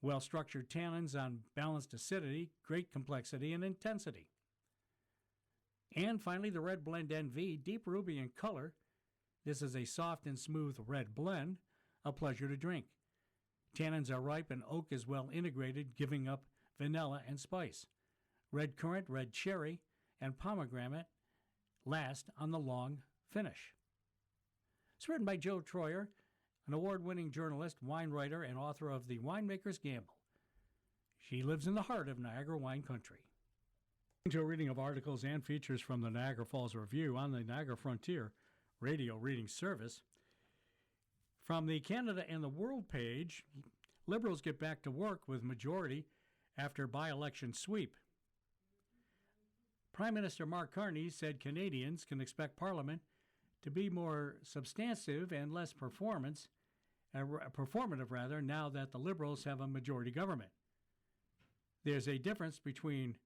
Well-structured tannins on balanced acidity, great complexity, and intensity. And finally, the Red Blend NV, deep ruby in color. This is a soft and smooth red blend, a pleasure to drink. Tannins are ripe and oak is well integrated, giving up vanilla and spice. Red currant, red cherry, and pomegranate last on the long finish. It's written by Joe Troyer, an award-winning journalist, wine writer, and author of The Winemaker's Gamble. She lives in the heart of Niagara wine country. To a reading of articles and features from the Niagara Falls Review on the Niagara Frontier radio reading service. From the Canada and the World page, Liberals get back to work with majority after by-election sweep. Prime Minister Mark Carney said Canadians can expect Parliament to be more substantive and less performative now that the Liberals have a majority government. There's a difference between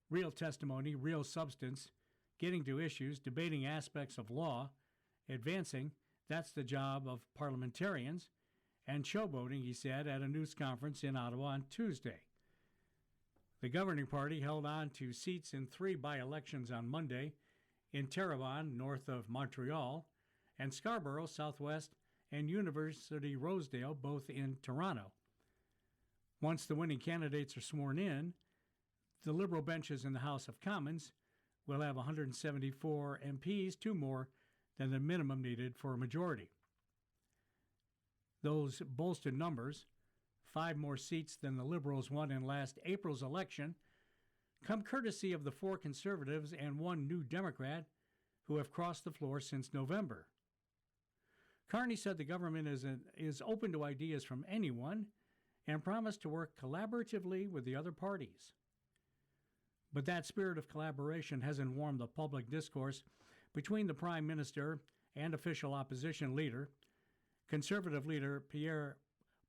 real testimony, real substance, getting to issues, debating aspects of law, advancing. That's the job of parliamentarians, and showboating, he said at a news conference in Ottawa on Tuesday. The governing party held on to seats in 3 by-elections on Monday, in Terrebonne, north of Montreal, and Scarborough, southwest, and University Rosedale, both in Toronto. Once the winning candidates are sworn in, the Liberal benches in the House of Commons will have 174 MPs, 2 more than the minimum needed for a majority. Those bolstered numbers, 5 more seats than the Liberals won in last April's election, come courtesy of the 4 Conservatives and 1 New Democrat who have crossed the floor since November. Carney said the government is open to ideas from anyone and promised to work collaboratively with the other parties. But that spirit of collaboration hasn't warmed the public discourse between the Prime Minister and official opposition leader. Conservative leader Pierre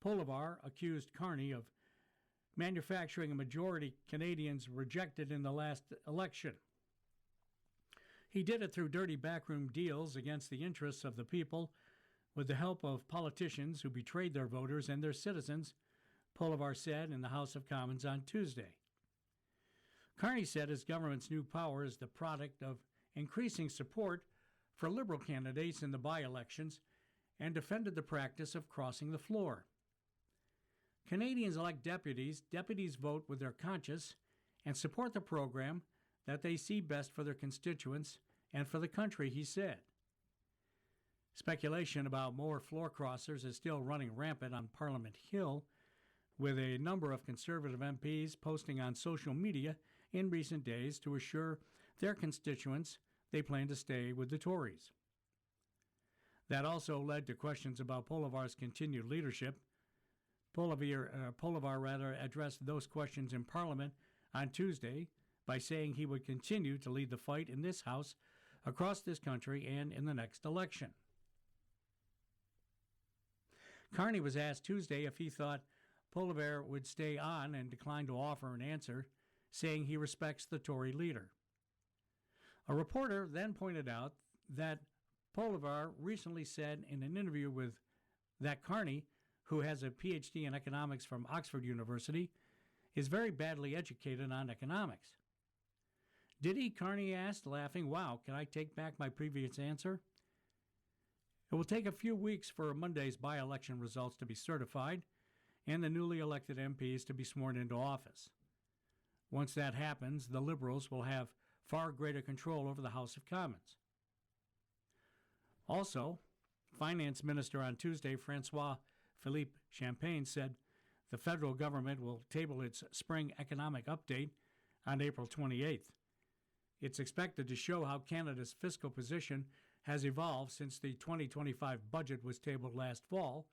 Poilievre accused Carney of manufacturing a majority Canadians rejected in the last election. He did it through dirty backroom deals against the interests of the people with the help of politicians who betrayed their voters and their citizens, Poilievre said in the House of Commons on Tuesday. Carney said his government's new power is the product of increasing support for Liberal candidates in the by-elections and defended the practice of crossing the floor. Canadians elect deputies. Deputies vote with their conscience and support the program that they see best for their constituents and for the country, he said. Speculation about more floor crossers is still running rampant on Parliament Hill, with a number of Conservative MPs posting on social media in recent days to assure their constituents they plan to stay with the Tories. That also led to questions about Polivar's continued leadership. Polivar addressed those questions in Parliament on Tuesday by saying he would continue to lead the fight in this House, across this country, and in the next election. Carney was asked Tuesday if he thought Polivar would stay on and declined to offer an answer, saying he respects the Tory leader. A reporter then pointed out that Polivar recently said in an interview with that Carney, who has a PhD in economics from Oxford University, is very badly educated on economics. Did he? Carney asked, laughing. Wow, can I take back my previous answer? It will take a few weeks for Monday's by-election results to be certified and the newly elected MPs to be sworn into office. Once that happens, the Liberals will have far greater control over the House of Commons. Also, Finance Minister on Tuesday, Francois Philippe Champagne, said the federal government will table its spring economic update on April 28th. It's expected to show how Canada's fiscal position has evolved since the 2025 budget was tabled last fall,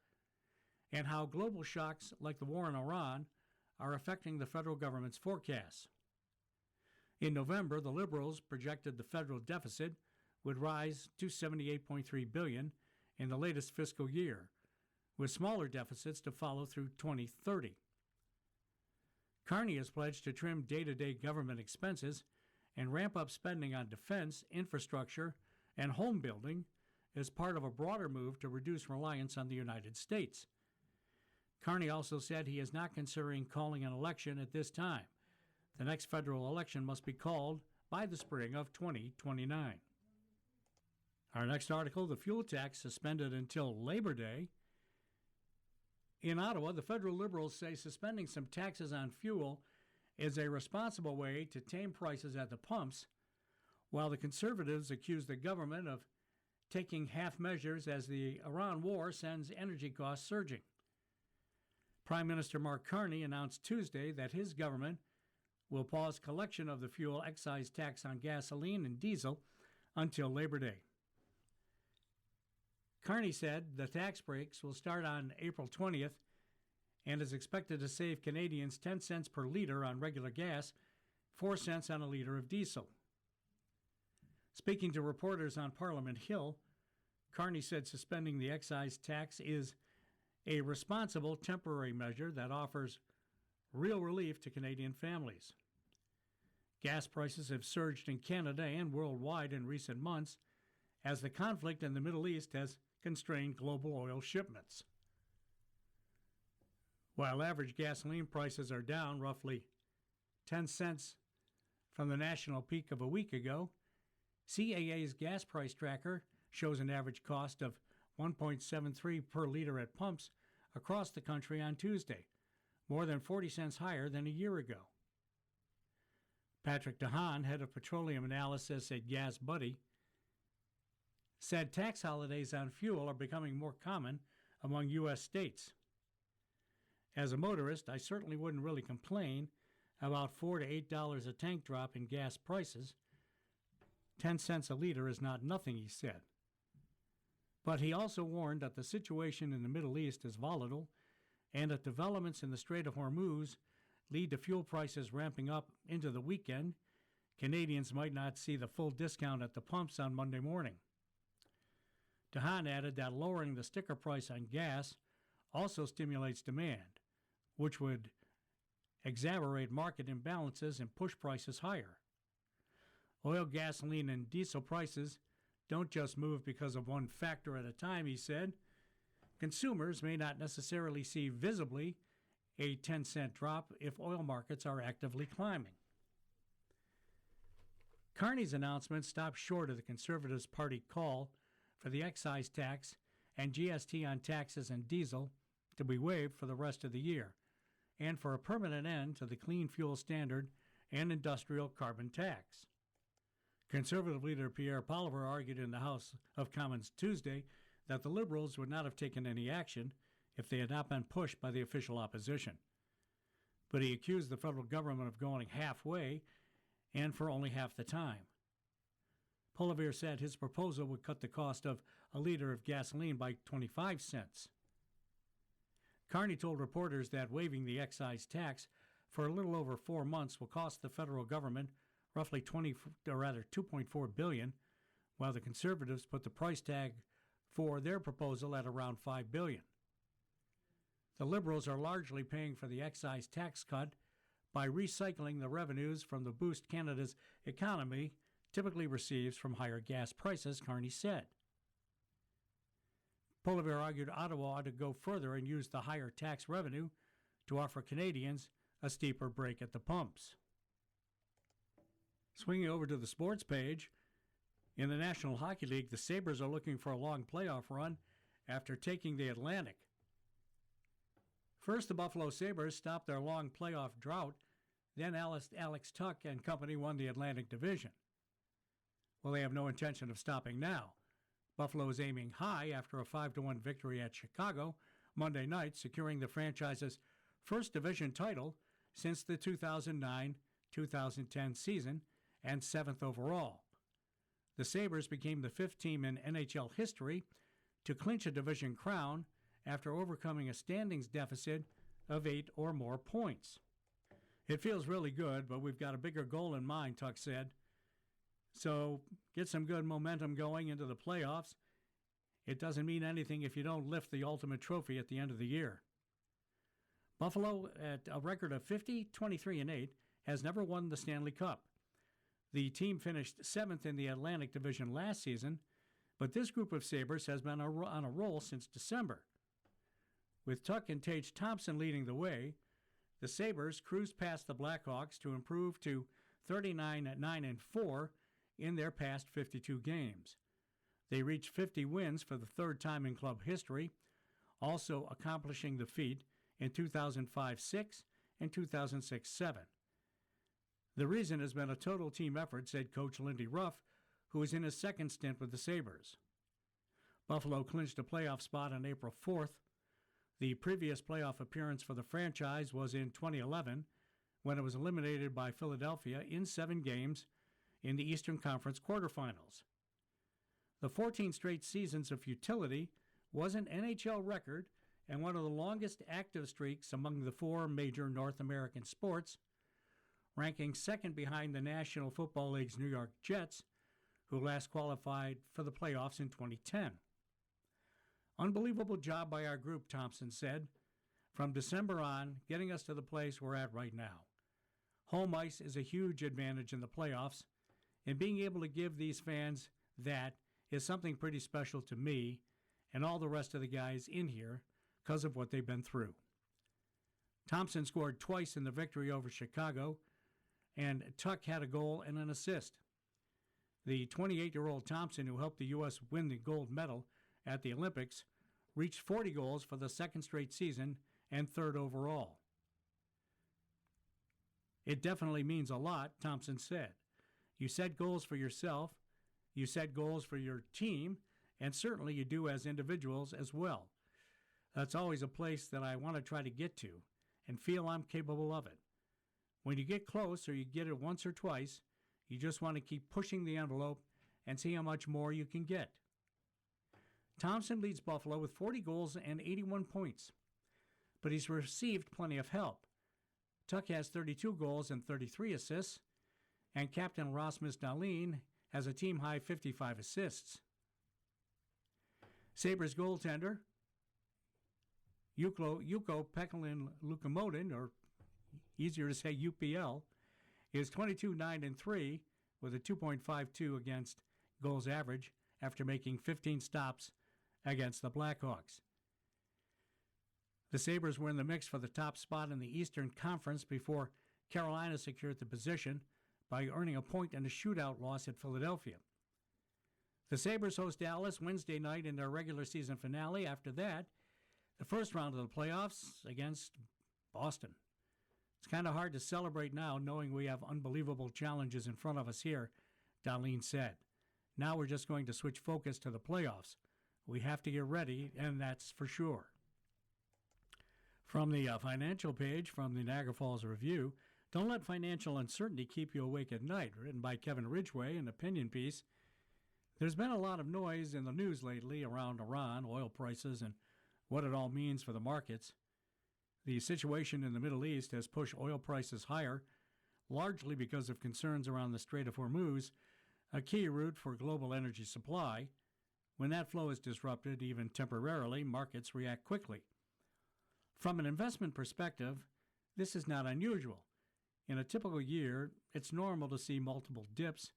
and how global shocks like the war in Iran are affecting the federal government's forecasts. In November, the Liberals projected the federal deficit would rise to $78.3 billion in the latest fiscal year, with smaller deficits to follow through 2030. Carney has pledged to trim day-to-day government expenses and ramp up spending on defense, infrastructure, and home building as part of a broader move to reduce reliance on the United States. Carney also said he is not considering calling an election at this time. The next federal election must be called by the spring of 2029. Our next article, the fuel tax suspended until Labor Day. In Ottawa, the federal Liberals say suspending some taxes on fuel is a responsible way to tame prices at the pumps, while the Conservatives accuse the government of taking half measures as the Iran war sends energy costs surging. Prime Minister Mark Carney announced Tuesday that his government will pause collection of the fuel excise tax on gasoline and diesel until Labor Day. Carney said the tax breaks will start on April 20th and is expected to save Canadians 10 cents per liter on regular gas, 4 cents on a liter of diesel. Speaking to reporters on Parliament Hill, Carney said suspending the excise tax is a responsible temporary measure that offers real relief to Canadian families. Gas prices have surged in Canada and worldwide in recent months as the conflict in the Middle East has constrained global oil shipments. While average gasoline prices are down roughly 10 cents from the national peak of a week ago, CAA's gas price tracker shows an average cost of $1.73 per liter at pumps across the country on Tuesday, more than 40 cents higher than a year ago. Patrick DeHaan, head of petroleum analysis at Gas Buddy, said tax holidays on fuel are becoming more common among U.S. states. As a motorist, I certainly wouldn't really complain about $4 to $8 a tank drop in gas prices. 10 cents a liter is not nothing, he said. But he also warned that the situation in the Middle East is volatile and that developments in the Strait of Hormuz lead to fuel prices ramping up into the weekend. Canadians might not see the full discount at the pumps on Monday morning. DeHaan added that lowering the sticker price on gas also stimulates demand, which would exacerbate market imbalances and push prices higher. Oil, gasoline, and diesel prices don't just move because of one factor at a time, he said. Consumers may not necessarily see visibly a 10-cent drop if oil markets are actively climbing. Carney's announcement stopped short of the Conservatives' party call for the excise tax and GST on taxes and diesel to be waived for the rest of the year, and for a permanent end to the Clean Fuel Standard and industrial carbon tax. Conservative leader Pierre Poilievre argued in the House of Commons Tuesday that the Liberals would not have taken any action if they had not been pushed by the official opposition. But he accused the federal government of going halfway and for only half the time. Poilievre said his proposal would cut the cost of a liter of gasoline by 25 cents. Carney told reporters that waiving the excise tax for a little over 4 months will cost the federal government roughly $2.4 billion, while the Conservatives put the price tag for their proposal at around $5 billion. The Liberals are largely paying for the excise tax cut by recycling the revenues from the boost Canada's economy typically receives from higher gas prices, Carney said. Poilievre argued Ottawa ought to go further and use the higher tax revenue to offer Canadians a steeper break at the pumps. Swinging over to the sports page, in the National Hockey League, the Sabres are looking for a long playoff run after taking the Atlantic. First, the Buffalo Sabres stopped their long playoff drought. Then Alex Tuck and company won the Atlantic Division. Well, they have no intention of stopping now. Buffalo is aiming high after a 5-1 victory at Chicago Monday night, securing the franchise's first division title since the 2009-2010 season and 7th overall. The Sabres became the 5th team in NHL history to clinch a division crown after overcoming a standings deficit of 8 or more points. It feels really good, but we've got a bigger goal in mind, Tuck said. So get some good momentum going into the playoffs. It doesn't mean anything if you don't lift the ultimate trophy at the end of the year. Buffalo, at a record of 50-23-8, has never won the Stanley Cup. The team finished 7th in the Atlantic Division last season, but this group of Sabres has been on a roll since December. With Tuck and Tage Thompson leading the way, the Sabres cruised past the Blackhawks to improve to 39-9-4 in their past 52 games. They reached 50 wins for the third time in club history, also accomplishing the feat in 2005-6 and 2006-7. The reason has been a total team effort, said coach Lindy Ruff, who is in his second stint with the Sabres. Buffalo clinched a playoff spot on April 4th. The previous playoff appearance for the franchise was in 2011, when it was eliminated by Philadelphia in 7 games in the Eastern Conference quarterfinals. The 14 straight seasons of futility was an NHL record and one of the longest active streaks among the 4 major North American sports, ranking second behind the National Football League's New York Jets, who last qualified for the playoffs in 2010. Unbelievable job by our group, Thompson said, from December on, getting us to the place we're at right now. Home ice is a huge advantage in the playoffs, and being able to give these fans that is something pretty special to me and all the rest of the guys in here because of what they've been through. Thompson scored twice in the victory over Chicago, and Tuck had a goal and an assist. The 28-year-old Thompson, who helped the U.S. win the gold medal at the Olympics, reached 40 goals for the second straight season and third overall. It definitely means a lot, Thompson said. You set goals for yourself, you set goals for your team, and certainly you do as individuals as well. That's always a place that I want to try to get to and feel I'm capable of it. When you get close or you get it once or twice, you just want to keep pushing the envelope and see how much more you can get. Thompson leads Buffalo with 40 goals and 81 points, but he's received plenty of help. Tuck has 32 goals and 33 assists, and Captain Rasmus Dahlin has a team-high 55 assists. Sabres goaltender Ukko Pekkalin Lukamoden, or easier to say UPL, is 22-9-3 with a 2.52 against goals average after making 15 stops against the Blackhawks. The Sabres were in the mix for the top spot in the Eastern Conference before Carolina secured the position by earning a point in a shootout loss at Philadelphia. The Sabres host Dallas Wednesday night in their regular season finale. After that, the first round of the playoffs against Boston. It's kind of hard to celebrate now knowing we have unbelievable challenges in front of us here, Darlene said. Now we're just going to switch focus to the playoffs. We have to get ready, and that's for sure. From the financial page from the Niagara Falls Review, Don't Let Financial Uncertainty Keep You Awake at Night, written by Kevin Ridgway, an opinion piece. There's been a lot of noise in the news lately around Iran, oil prices, and what it all means for the markets. The situation in the Middle East has pushed oil prices higher, largely because of concerns around the Strait of Hormuz, a key route for global energy supply. When that flow is disrupted, even temporarily, markets react quickly. From an investment perspective, this is not unusual. In a typical year, it's normal to see multiple dips,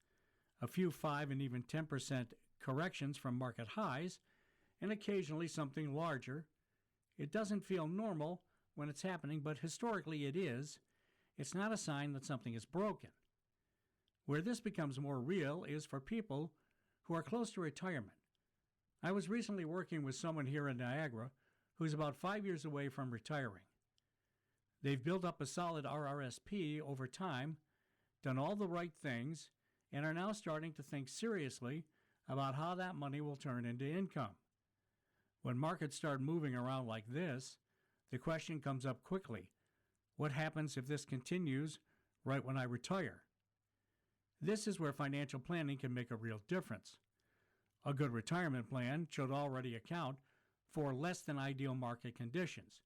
a few 5 and even 10% corrections from market highs, and occasionally something larger. It doesn't feel normal when it's happening, but historically it is. It's not a sign that something is broken. Where this becomes more real is for people who are close to retirement. I was recently working with someone here in Niagara who's about 5 years away from retiring. They've built up a solid RRSP over time, done all the right things, and are now starting to think seriously about how that money will turn into income. When markets start moving around like this, the question comes up quickly: what happens if this continues right when I retire? This is where financial planning can make a real difference. A good retirement plan should already account for less than ideal market conditions.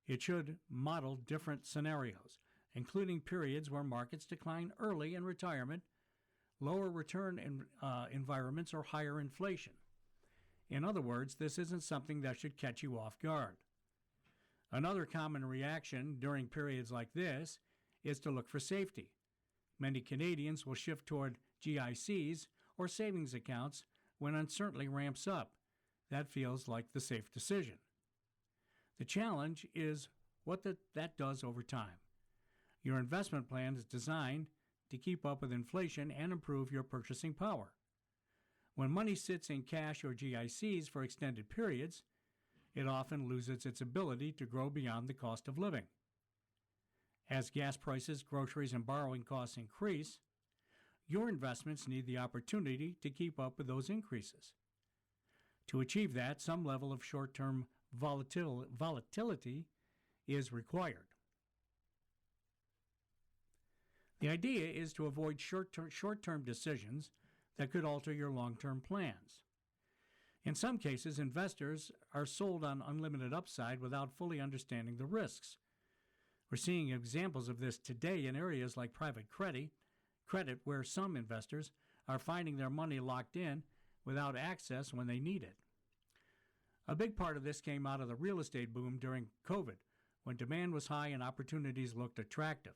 It should model different scenarios, including periods where markets decline early in retirement, lower return environments, or higher inflation. In other words, this isn't something that should catch you off guard. Another common reaction during periods like this is to look for safety. Many Canadians will shift toward GICs or savings accounts when uncertainty ramps up. That feels like the safe decision. The challenge is what that does over time. Your investment plan is designed to keep up with inflation and improve your purchasing power. When money sits in cash or GICs for extended periods, it often loses its ability to grow beyond the cost of living. As gas prices, groceries, and borrowing costs increase, your investments need the opportunity to keep up with those increases. To achieve that, some level of short-term volatility is required. The idea is to avoid short-term decisions that could alter your long-term plans. In some cases, investors are sold on unlimited upside without fully understanding the risks. We're seeing examples of this today in areas like private credit, where some investors are finding their money locked in without access when they need it. A big part of this came out of the real estate boom during COVID, when demand was high and opportunities looked attractive.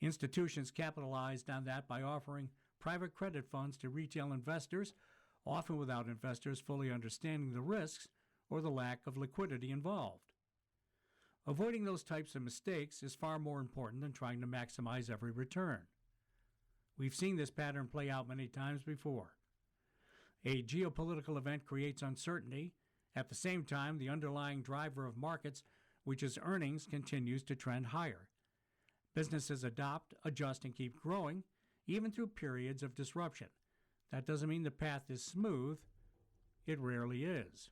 Institutions capitalized on that by offering private credit funds to retail investors, often without investors fully understanding the risks or the lack of liquidity involved. Avoiding those types of mistakes is far more important than trying to maximize every return. We've seen this pattern play out many times before. A geopolitical event creates uncertainty. At the same time, the underlying driver of markets, which is earnings, continues to trend higher. Businesses adopt, adjust, and keep growing, even through periods of disruption. That doesn't mean the path is smooth. It rarely is.